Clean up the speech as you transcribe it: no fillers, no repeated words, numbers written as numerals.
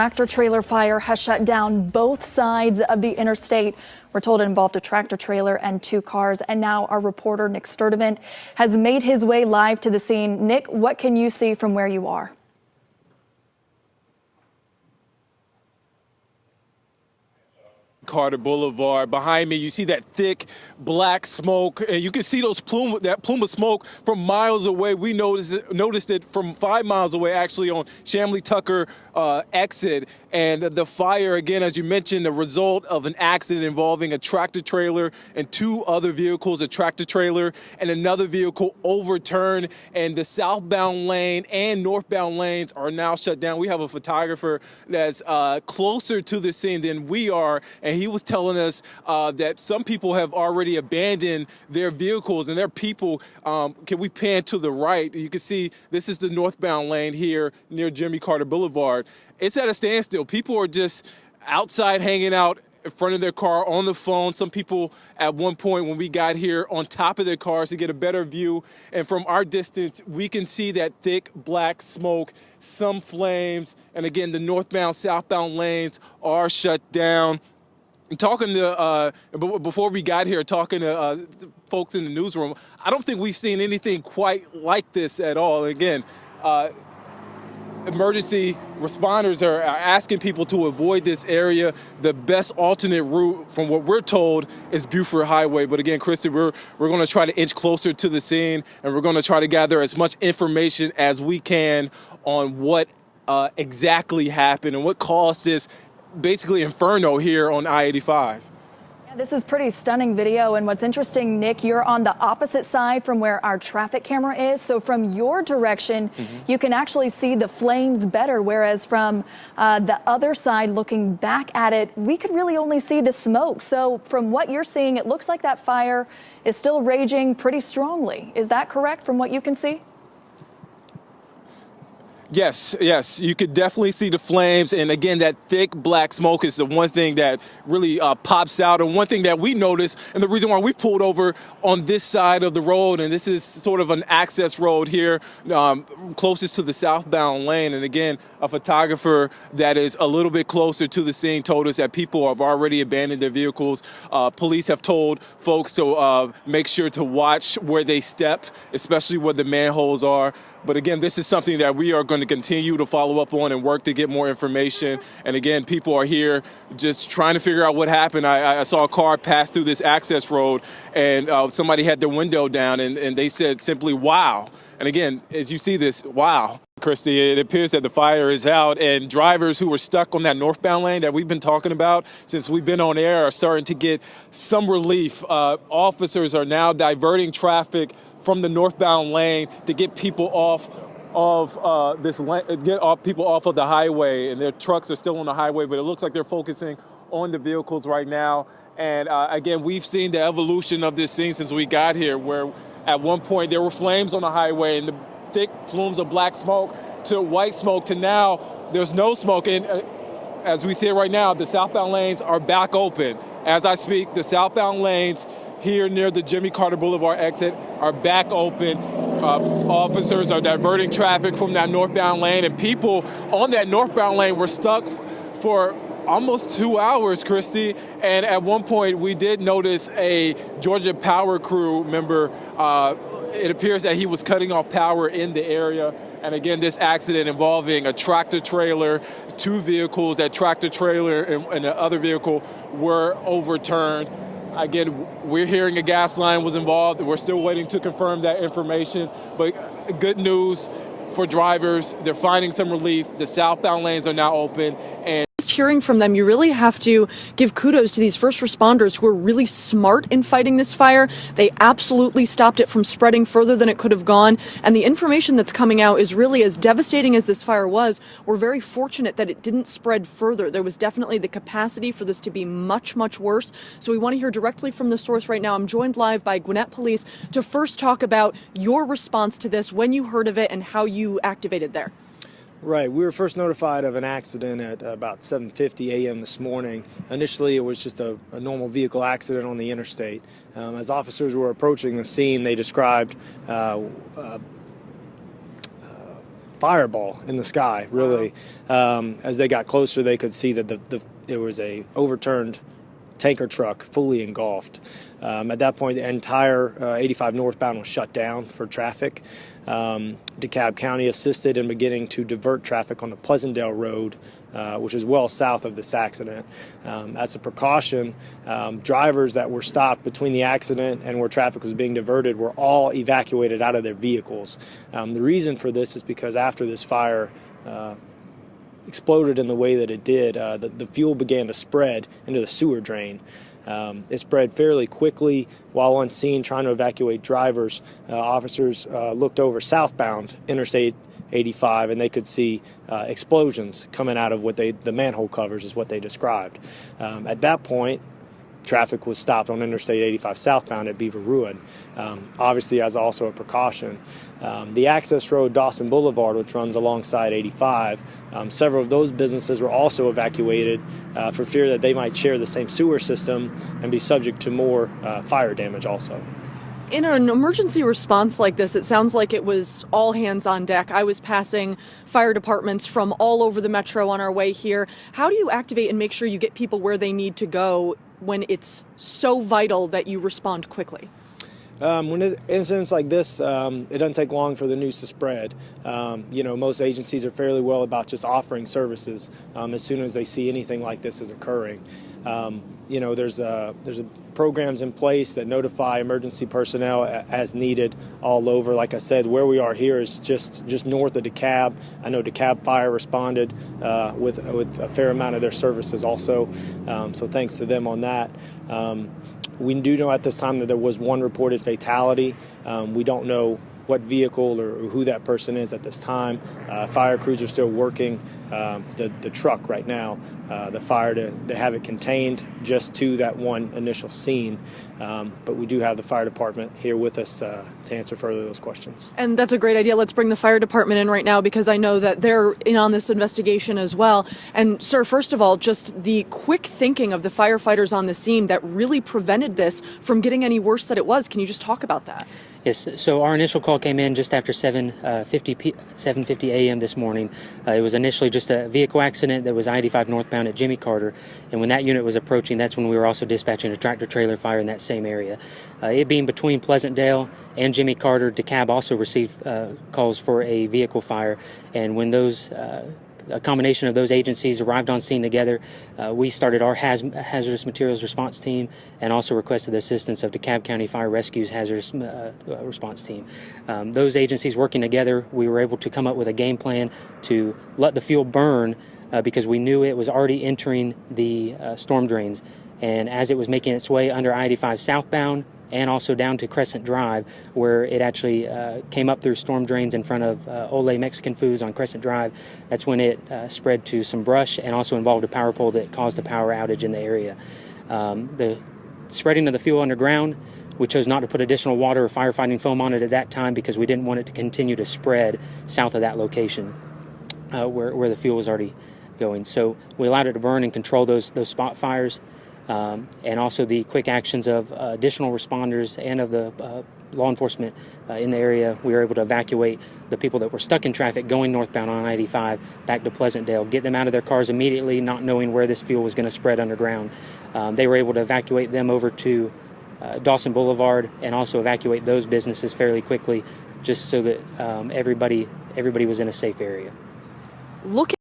Tractor trailer fire has shut down both sides of the interstate. We're told it involved a tractor trailer and two cars. And now our reporter, Nick Sturdivant, has made his way live to the scene. Nick, what can you see from where you are? Carter Boulevard. Behind me, you see that thick black smoke, and you can see that plume of smoke from miles away. We noticed it from 5 miles away, actually, on Shamley Tucker exit. And the fire, again, as you mentioned, the result of an accident involving a tractor trailer and two other vehicles, a tractor trailer and another vehicle overturned, and the southbound lane and northbound lanes are now shut down. We have a photographer that's closer to the scene than we are, and he was telling us that some people have already abandoned their vehicles and their people. Can we pan to the right? You can see this is the northbound lane here near Jimmy Carter Boulevard. It's at a standstill. People are just outside hanging out in front of their car on the phone. Some people at one point when we got here on top of their cars to get a better view. And from our distance, we can see that thick black smoke, some flames. And again, the northbound, southbound lanes are shut down. Talking to, before we got here, talking to folks in the newsroom, I don't think we've seen anything quite like this at all. Again, emergency responders are asking people to avoid this area. The best alternate route, from what we're told, is Buford Highway. But again, Christy, we're going to try to inch closer to the scene, and we're going to try to gather as much information as we can on what exactly happened and what caused this basically inferno here on I-85. Yeah, this is pretty stunning video. And what's interesting, Nick, you're on the opposite side from where our traffic camera is. So from your direction, you can actually see the flames better. Whereas from the other side, looking back at it, we could really only see the smoke. So from what you're seeing, it looks like that fire is still raging pretty strongly. Is that correct from what you can see? Yes, you could definitely see the flames. And again, that thick black smoke is the one thing that really pops out, and one thing that we noticed, and the reason why we pulled over on this side of the road, and this is sort of an access road here, closest to the southbound lane. And again, a photographer that is a little bit closer to the scene told us that people have already abandoned their vehicles. Police have told folks to make sure to watch where they step, especially where the manholes are. But again, this is something that we are going to continue to follow up on and work to get more information. And again, people are here just trying to figure out what happened. I saw a car pass through this access road, and somebody had their window down, and they said simply, wow. And again, as you see this, wow. Christy, it appears that the fire is out, and drivers who were stuck on that northbound lane that we've been talking about since we've been on air are starting to get some relief. Officers are now diverting traffic from the northbound lane to get people off of people off of the highway, and their trucks are still on the highway, but it looks like they're focusing on the vehicles right now. And again, we've seen the evolution of this scene since we got here, where at one point there were flames on the highway and the thick plumes of black smoke to white smoke to now there's no smoke. And as we see it right now, the southbound lanes are back open. As I speak, the southbound lanes here near the Jimmy Carter Boulevard exit are back open. Officers are diverting traffic from that northbound lane, and people on that northbound lane were stuck for almost 2 hours, Christy. And at one point, we did notice a Georgia Power crew member. It appears that he was cutting off power in the area. And again, this accident involving a tractor trailer, two vehicles, that tractor trailer and the other vehicle were overturned. Again, we're hearing a gas line was involved. We're still waiting to confirm that information. But good news for drivers. They're finding some relief. The southbound lanes are now open. And hearing from them, you really have to give kudos to these first responders who are really smart in fighting this fire. They absolutely stopped it from spreading further than it could have gone. And the information that's coming out is really, as devastating as this fire was, we're very fortunate that it didn't spread further. There was definitely the capacity for this to be much, much worse. So we want to hear directly from the source right now. I'm joined live by Gwinnett Police to first talk about your response to this, when you heard of it and how you activated there. Right. We were first notified of an accident at about 7:50 a.m. this morning. Initially, it was just a normal vehicle accident on the interstate. As officers were approaching the scene, they described fireball in the sky, really. As they got closer, they could see that there was a overturned tanker truck fully engulfed. At that point, the entire 85 northbound was shut down for traffic. DeKalb County assisted in beginning to divert traffic on the Pleasantdale Road, which is well south of this accident. As a precaution, drivers that were stopped between the accident and where traffic was being diverted were all evacuated out of their vehicles. The reason for this is because after this fire exploded in the way that it did, the fuel began to spread into the sewer drain. It spread fairly quickly. While on scene trying to evacuate drivers, officers looked over southbound Interstate 85 and they could see explosions coming out of the manhole covers is what they described. At that point, traffic was stopped on Interstate 85 southbound at Beaver Ruin, obviously as also a precaution. The access road Dawson Boulevard, which runs alongside 85, several of those businesses were also evacuated for fear that they might share the same sewer system and be subject to more fire damage also. In an emergency response like this, it sounds like it was all hands on deck. I was passing fire departments from all over the metro on our way here. How do you activate and make sure you get people where they need to go when it's so vital that you respond quickly? When incidents like this, it doesn't take long for the news to spread. Most agencies are fairly well about just offering services as soon as they see anything like this is occurring. There's programs in place that notify emergency personnel as needed all over. Like I said, where we are here is just north of DeKalb. I know DeKalb Fire responded with a fair amount of their services also, so thanks to them on that. We do know at this time that there was one reported fatality. We don't know what vehicle or who that person is at this time. Fire crews are still working the truck right now, the fire to have it contained just to that one initial scene. But we do have the fire department here with us to answer further those questions. And that's a great idea. Let's bring the fire department in right now because I know that they're in on this investigation as well. And sir, first of all, just the quick thinking of the firefighters on the scene that really prevented this from getting any worse than it was. Can you just talk about that? Yes, so our initial call came in just after 7:50 a.m. this morning. It was initially just a vehicle accident that was I-85 northbound at Jimmy Carter, and when that unit was approaching, that's when we were also dispatching a tractor-trailer fire in that same area. It being between Pleasantdale and Jimmy Carter, DeKalb also received calls for a vehicle fire, and when a combination of those agencies arrived on scene together, we started our hazardous materials response team and also requested the assistance of DeKalb County Fire Rescue's hazardous response team. Those agencies working together, we were able to come up with a game plan to let the fuel burn because we knew it was already entering the storm drains. And as it was making its way under I-85 southbound, and also down to Crescent Drive, where it actually came up through storm drains in front of Ole Mexican Foods on Crescent Drive. That's when it spread to some brush and also involved a power pole that caused a power outage in the area. The spreading of the fuel underground, we chose not to put additional water or firefighting foam on it at that time because we didn't want it to continue to spread south of that location where the fuel was already going. So we allowed it to burn and control those spot fires. And also the quick actions of additional responders and of the law enforcement in the area. We were able to evacuate the people that were stuck in traffic going northbound on I-85 back to Pleasantdale, get them out of their cars immediately, not knowing where this fuel was going to spread underground. They were able to evacuate them over to Dawson Boulevard and also evacuate those businesses fairly quickly just so that everybody was in a safe area. Look